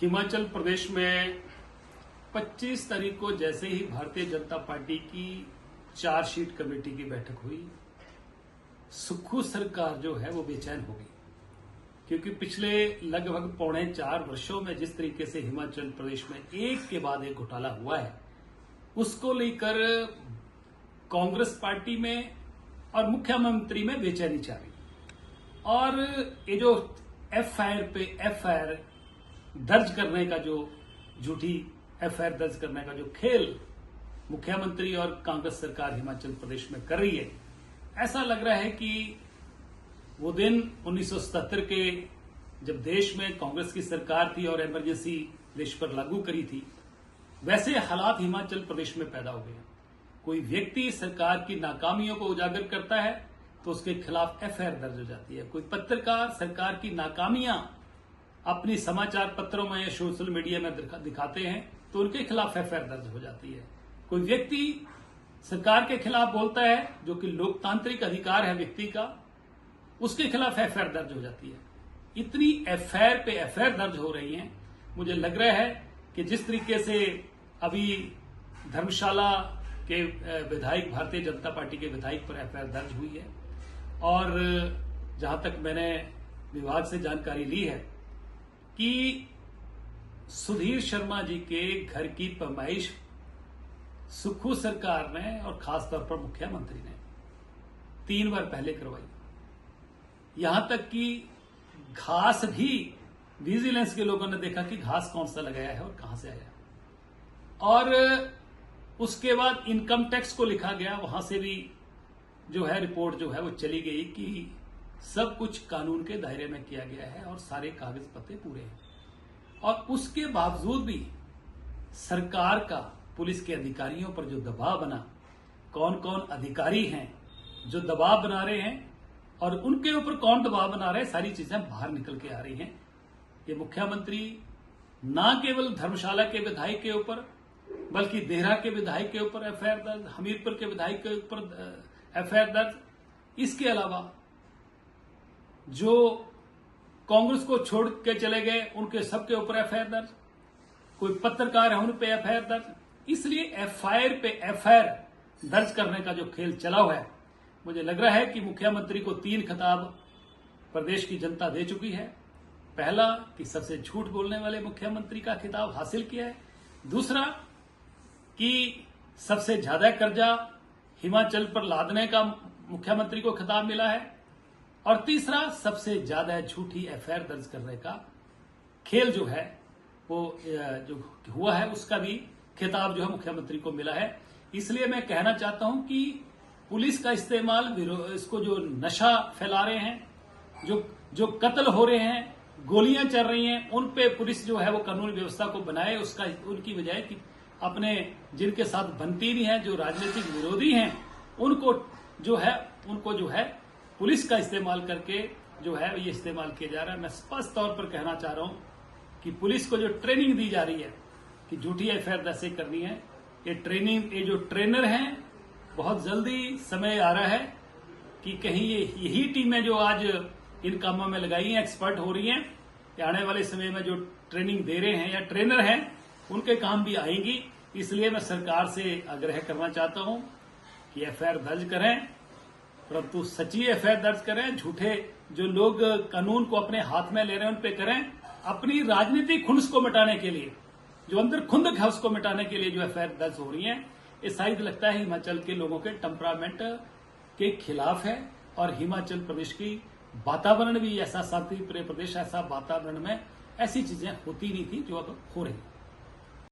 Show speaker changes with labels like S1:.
S1: हिमाचल प्रदेश में 25 तारीख को जैसे ही भारतीय जनता पार्टी की चार्जशीट कमेटी की बैठक हुई, सुक्खू सरकार जो है वो बेचैन हो गई, क्योंकि पिछले लगभग 3.25 वर्षों में जिस तरीके से हिमाचल प्रदेश में एक के बाद एक घोटाला हुआ है, उसको लेकर कांग्रेस पार्टी में और मुख्यमंत्री में बेचैनी छा गई। और ये जो एफआईआर पे एफआईआर दर्ज करने का, जो झूठी एफआईआर दर्ज करने का जो खेल मुख्यमंत्री और कांग्रेस सरकार हिमाचल प्रदेश में कर रही है, ऐसा लग रहा है कि वो दिन 1977 के जब देश में कांग्रेस की सरकार थी और इमरजेंसी देश पर लागू करी थी, वैसे हालात हिमाचल प्रदेश में पैदा हो गए। कोई व्यक्ति सरकार की नाकामियों को उजागर करता है तो उसके खिलाफ एफआईआर दर्ज हो जाती है। कोई पत्रकार सरकार की नाकामियां अपनी समाचार पत्रों में या सोशल मीडिया में दिखाते हैं तो उनके खिलाफ एफआईआर दर्ज हो जाती है। कोई व्यक्ति सरकार के खिलाफ बोलता है, जो कि लोकतांत्रिक अधिकार है व्यक्ति का, उसके खिलाफ एफआईआर दर्ज हो जाती है। इतनी एफआईआर पे एफआईआर दर्ज हो रही हैं। मुझे लग रहा है कि जिस तरीके से अभी धर्मशाला के विधायक, भारतीय जनता पार्टी के विधायक पर एफआईआर दर्ज हुई है, और जहां तक मैंने विभाग से जानकारी ली है कि सुधीर शर्मा जी के घर की पैमाइश सुक्खू सरकार ने और खासतौर पर मुख्यमंत्री ने 3 बार पहले करवाई। यहां तक कि घास भी विजिलेंस के लोगों ने देखा कि घास कौन सा लगाया है और कहां से आया, और उसके बाद इनकम टैक्स को लिखा गया, वहां से भी जो है रिपोर्ट जो है वो चली गई कि सब कुछ कानून के दायरे में किया गया है और सारे कागज पत्ते पूरे हैं। और उसके बावजूद भी सरकार का पुलिस के अधिकारियों पर जो दबाव बना, कौन कौन अधिकारी हैं जो दबाव बना रहे हैं और उनके ऊपर कौन दबाव बना रहे हैं, सारी चीजें बाहर निकल के आ रही हैं। ये मुख्यमंत्री ना केवल धर्मशाला के विधायक के ऊपर, बल्कि देहरा के विधायक के ऊपर एफआईआर दर्ज, हमीरपुर के विधायक के ऊपर एफआईआर दर्ज, इसके अलावा जो कांग्रेस को छोड़ के चले गए उनके सबके ऊपर एफआईआर दर्ज, कोई पत्रकार है उन पे एफआईआर दर्ज। इसलिए एफआईआर पे एफआईआर दर्ज करने का जो खेल चला हुआ है, मुझे लग रहा है कि मुख्यमंत्री को 3 खिताब प्रदेश की जनता दे चुकी है। पहला कि सबसे झूठ बोलने वाले मुख्यमंत्री का खिताब हासिल किया है, दूसरा कि सबसे ज्यादा कर्जा हिमाचल पर लादने का मुख्यमंत्री को खिताब मिला है, और तीसरा सबसे ज्यादा झूठी एफआईआर दर्ज करने का खेल जो है वो जो हुआ है, उसका भी खिताब जो है मुख्यमंत्री को मिला है। इसलिए मैं कहना चाहता हूं कि पुलिस का इस्तेमाल, इसको जो नशा फैला रहे हैं, जो कत्ल हो रहे हैं, गोलियां चल रही हैं, उन पे पुलिस जो है वो कानून व्यवस्था को बनाए, उसका उनकी बजाय कि अपने जिनके साथ बनती नहीं है, जो राजनीतिक विरोधी हैं, उनको जो है पुलिस का इस्तेमाल करके जो है ये इस्तेमाल किया जा रहा है। मैं स्पष्ट तौर पर कहना चाह रहा हूं कि पुलिस को जो ट्रेनिंग दी जा रही है कि झूठी एफआईआर कैसे करनी है, ये ट्रेनिंग, ये जो ट्रेनर हैं, बहुत जल्दी समय आ रहा है कि कहीं यही टीमें जो आज इन कामों में लगाई हैं, एक्सपर्ट हो रही हैं, आने वाले समय में जो ट्रेनिंग दे रहे हैं या ट्रेनर हैं, उनके काम भी आएंगी। इसलिए मैं सरकार से आग्रह करना चाहता हूं कि एफआईआर दर्ज करें, परंतु सच्ची एफआईआर दर्ज करें। झूठे जो लोग कानून को अपने हाथ में ले रहे हैं उन पे करें। अपनी राजनीतिक खुंस को मिटाने के लिए, जो अंदर खुंदक है उसको मिटाने के लिए जो एफआईआर दर्ज हो रही है, ये शायद लगता है हिमाचल के लोगों के टेम्परामेंट के खिलाफ है। और हिमाचल प्रदेश की वातावरण भी ऐसा, शांति प्रिय प्रदेश, ऐसा वातावरण में ऐसी चीजें होती नहीं थी जो अब हो रही है।